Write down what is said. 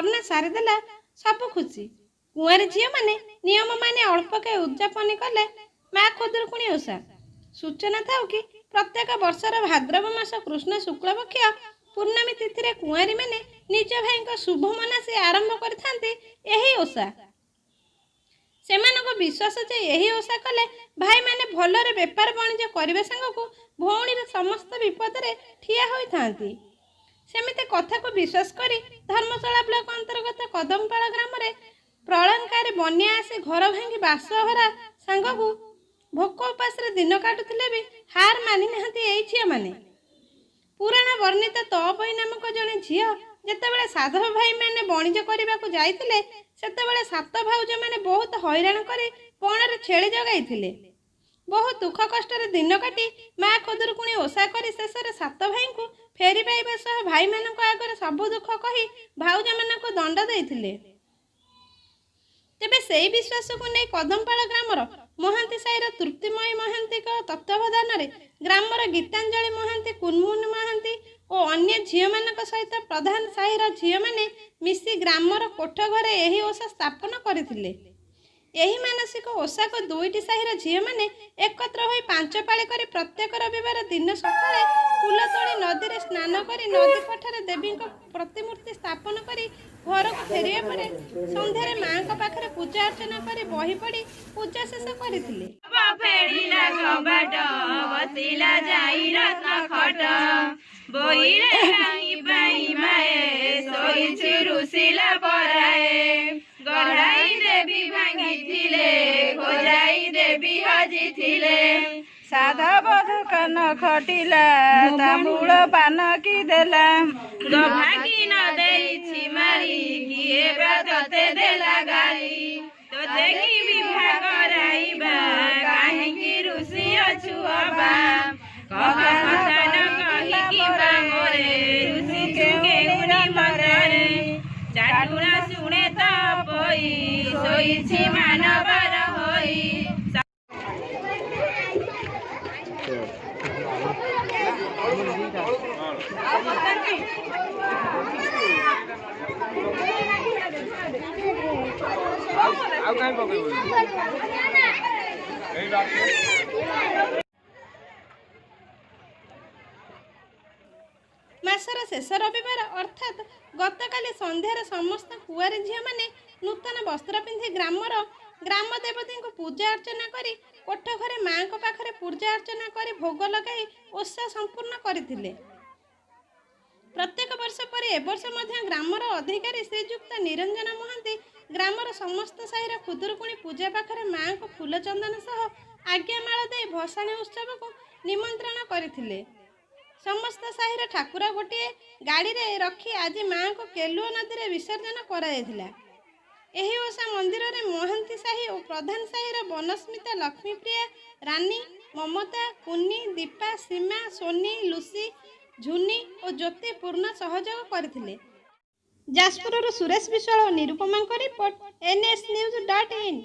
ବର୍ଣ୍ଣା ସାରିଦେଲା ସବୁ ଖୁସି। କୁଆଁରୀ ଝିଅ ମାନେ ନିୟମ ମାନେ ଅଳ୍ପକେ ଉଦ୍ଯାପନ କଲେ ମା ଖୁଦୁରୁକୁଣୀ ଓଷା। ସୂଚନା ଥାଉ କି ପ୍ରତ୍ୟେକ ବର୍ଷର ଭାଦ୍ରବ ମାସ କୃଷ୍ଣ ଶୁକ୍ଳପକ୍ଷ ପୂର୍ଣ୍ଣମୀ ତିଥିରେ କୁଆଁରୀ ମାନେ ନିଜ ଭାଇଙ୍କ ଶୁଭ ମନାସି ଆରମ୍ଭ କରିଥାନ୍ତି ଏହି ଓଷା। ସେମାନଙ୍କ ବିଶ୍ୱାସ ଯେ ଏହି ଓଷା କଲେ ଭାଇମାନେ ଭଲରେ ବେପାର ବାଣିଜ୍ୟ କରିବା ସାଙ୍ଗକୁ ଭଉଣୀର ସମସ୍ତ ବିପଦରେ ଠିଆ ହୋଇଥାନ୍ତି। ସେମିତି କଥାକୁ ବିଶ୍ୱାସ କରି ଧର୍ମଶାଳା ବ୍ଲକ ଅନ୍ତର୍ଗତ କଦମପାଳ ଗ୍ରାମରେ ପ୍ରଳୟଙ୍କାରୀ ବନ୍ୟା ଆସି ଘର ଭାଙ୍ଗି ବାସହରା ସାଙ୍ଗକୁ ଭୋକ ଉପାସରେ ଦିନ କାଟୁଥିଲେ ବି ହାର ମାନି ନାହାନ୍ତି ଏଇ ଝିଅମାନେ। ପୁରାଣ ବର୍ଣ୍ଣିତ ତଅପୋଇ ନାମକ ଜଣେ ଝିଅ ଯେତେବେଳେ ସାଧବ ଭାଇମାନେ ବଣିଜ କରିବାକୁ ଯାଇଥିଲେ ସେତେବେଳେ ସାତ ଭାଉଜମାନେ ବହୁତ ହଇରାଣ କରି ପଣରେ ଛେଳି ଜଗାଇଥିଲେ। ବହୁ ଦୁଃଖ କଷ୍ଟରେ ଦିନ କାଟି ମା ଖୁଦୁରୁକୁଣୀ ଓଷା କରି ଶେଷରେ ସାତ ଭାଇଙ୍କୁ ଫେରି ପାଇବା ସହ ଭାଇମାନଙ୍କ ଆଗରେ ସବୁ ଦୁଃଖ କହି ଭାଉଜମାନଙ୍କୁ ଦଣ୍ଡ ଦେଇଥିଲେ। ତେବେ ସେହି ବିଶ୍ୱାସକୁ ନେଇ କଦମପାଳ ଗ୍ରାମର ମହାନ୍ତି ସାହିର ତୃପ୍ତିମୟୀ ମହାନ୍ତିଙ୍କ ତତ୍ତ୍ୱାବଧାନରେ ଗ୍ରାମର ଗୀତାଞ୍ଜଳି ମହାନ୍ତି, କୁନମୁନ ମହାନ୍ତି ଓ ଅନ୍ୟ ଝିଅମାନଙ୍କ ସହିତ ପ୍ରଧାନ ସାହିର ଝିଅମାନେ ମିଶି ଗ୍ରାମର କୋଠ ଘରେ ଏହି ଓଷା ସ୍ଥାପନ କରିଥିଲେ। ଏହି ମାନସିକ ଓଷାକୁ ଦୁଇଟି ସାହିର ଝିଅମାନେ ଏକତ୍ର ହୋଇ 5 ପାଳି କରି ପ୍ରତ୍ୟେକ ରବିବାର ଦିନ ସକାଳେ ଫୁଲ ତୋଳି ନଦୀରେ ସ୍ନାନ କରି ନଦୀ ପଠାରେ ଦେବୀଙ୍କ ପ୍ରତିମୂର୍ତ୍ତି ସ୍ଥାପନ କରି ଘରକୁ ଫେରିବା ପରେ ସନ୍ଧ୍ୟାରେ ମାଙ୍କ ପାଖରେ ପୂଜା ଅର୍ଚ୍ଚନା କରି ବହି ପଢ଼ି ପୂଜା ଶେଷ କରିଥିଲେ। ଫେରିଲା କବାଟ ବସିଲା ଯାଇ ରତ୍ନ ଖଟ ବହିରେ କାହିଁ ପାଇ ମାଏ ଶୋଇଛି ରୁଷିଲା ପରାଏ ଗଢ଼ାଇ ଦେବୀ ଭାଙ୍ଗିଥିଲେ ଖୋଜାଇ ଦେବୀ ହଜିଥିଲେ ସାଧବ ଦୋକାନ ଖଟିଲା ତା ମୂଳ ପାନ କି ଦେଲା ଗଭାକି ନ ଦେଇଛି ମାରି କିଏ ବା ତତେ ଦେଲା ଗାଳି ତୋତେ କି ବିଭା କରାଇବା କାହିଁକି ରୁଷି ଅଛୁ ଅବା କହ କଥା ନ କହିକି ବା ମୋରେ ରୁଷି କେଉଁନି ମନରେ ଚାଟୁଣା ଶୁଣେ ତଅପୋଇ ଶୋଇଛି ମାନବାର ହୋଇ ମାସର ଶେଷ ରବିବାର ଅର୍ଥାତ୍ ଗତକାଲି ସନ୍ଧ୍ୟାରେ ସମସ୍ତ କୁଆରୀ ଝିଅମାନେ ନୂତନ ବସ୍ତ୍ର ପିନ୍ଧି ଗ୍ରାମ ଦେବତୀଙ୍କୁ ପୂଜା ଅର୍ଚ୍ଚନା କରି କୋଠ ଘରେ ମାଙ୍କ ପାଖରେ ପୂଜା ଅର୍ଚ୍ଚନା କରି ଭୋଗ ଲଗାଇ ଓଷା ସମ୍ପୂର୍ଣ୍ଣ କରିଥିଲେ। ପ୍ରତ୍ୟେକ ବର୍ଷ ପରି ଏବର୍ଷ ମଧ୍ୟ ଗ୍ରାମର ଅଧିକାରୀ ଶ୍ରୀଯୁକ୍ତ ନିରଞ୍ଜନ ମହାନ୍ତି ଗ୍ରାମର ସମସ୍ତ ସାହିର ଖୁଦୁରୁକୁଣୀ ପୂଜା ପାଖରେ ମାଙ୍କୁ ଫୁଲ ଚନ୍ଦନ ସହ ଆଜ୍ଞାମାଳ ଦେଇ ଭସାଣୀ ଉତ୍ସବକୁ ନିମନ୍ତ୍ରଣ କରିଥିଲେ। ସମସ୍ତ ସାହିର ଠାକୁର ଗୋଟିଏ ଗାଡ଼ିରେ ରଖି ଆଜି ମାଙ୍କୁ କେଲୁଅ ନଦୀରେ ବିସର୍ଜନ କରାଯାଇଥିଲା। ଏହି ଓଷା ମନ୍ଦିରରେ ମହାନ୍ତି ସାହି ଓ ପ୍ରଧାନ ସାହିର ବନସ୍ମିତା, ଲକ୍ଷ୍ମୀପ୍ରିୟା, ରାନୀ, ମମତା, କୁନି, ଦୀପା, ସୀମା, ସୋନି, ଲୁସି, ଝୁନି ଓ ଜ୍ୟୋତି ପୂର୍ଣ୍ଣ ସହଯୋଗ କରିଥିଲେ। ଯାଜପୁରରୁ ସୁରେଶ ବିଶ୍ୱାଳ ଓ ନିରୁପମାଙ୍କ ରିପୋର୍ଟ, NS News.in।